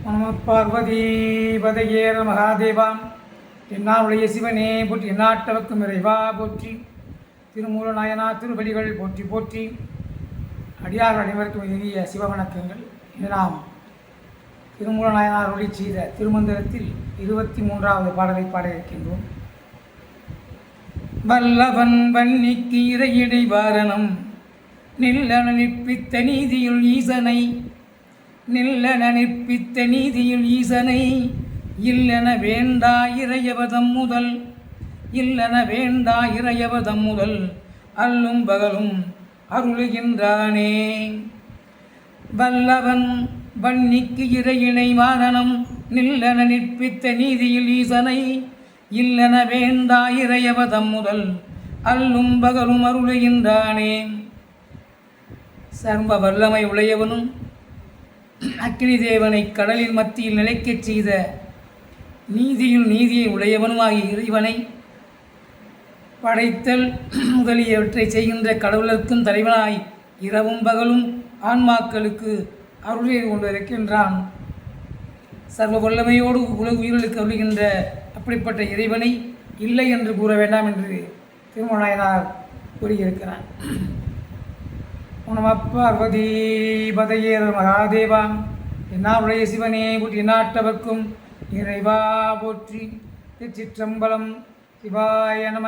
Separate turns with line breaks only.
நம பார்வதி பதையேற மகாதேவாம். என்னாருடைய சிவனே போற்றி, எந்நாட்டவர்க்கும் இறைவா போற்றி. திருமூல நாயனா திருவடிகள் போற்றி போற்றி. அடியார்கள் அனைவருக்கும் இனிய சிவவணக்கங்கள். இது நாம் திருமூல நாயனார் ஒளி செய்த திருமந்திரத்தில் 23வது பாடலை பாட இருக்கின்றோம். வல்லவன் வன்னிக்கு இறையிடை வாரணம் நில்லன நிற்பித்த நீதியுள் ஈசனை, நில்லன நிற்பித்த நீதியுள் ஈசனை, இல்லென வேண்டா இறையவதம் முதல், இல்லென வேண்டா இறையவதம் முதல், அல்லும் பகலும் அருளுகின்றானே. வல்லவன் வன்னிக்கு இறையினை வாரணம் நில்லன நிற்பித்த நீதியில் ஈசனை, இல்லென வேண்டா இறையவதம் முதல், அல்லும் பகலும் அருளுகின்றானே. சர்வ வல்லமை உடையவனும் அக்கினி தேவனை கடலின் மத்தியில் நிலைக்கச் செய்த நீதியில் நீதியை உடையவனுமாகிய இறைவனை, படைத்தல் முதலியவற்றை செய்கின்ற கடவுளுக்கும் தலைவனாய் இரவும் பகலும் ஆன்மாக்களுக்கு அருளை கொண்டிருக்கின்றான். சர்வ வல்லமையோடு உலக உயிர்களுக்கு அருளுகின்ற அப்படிப்பட்ட இறைவனை இல்லை என்று கூற வேண்டாம் என்று திருமூல நாயனார் கூறியிருக்கிறார். நம பார்வதி பதையேற மகாதேவாம். என்னாருடைய சிவனே போற்றி, எந்நாட்டவர்க்கும் இறைவா போற்றி. திருச்சிற்றம்பலம். சிவாய நம.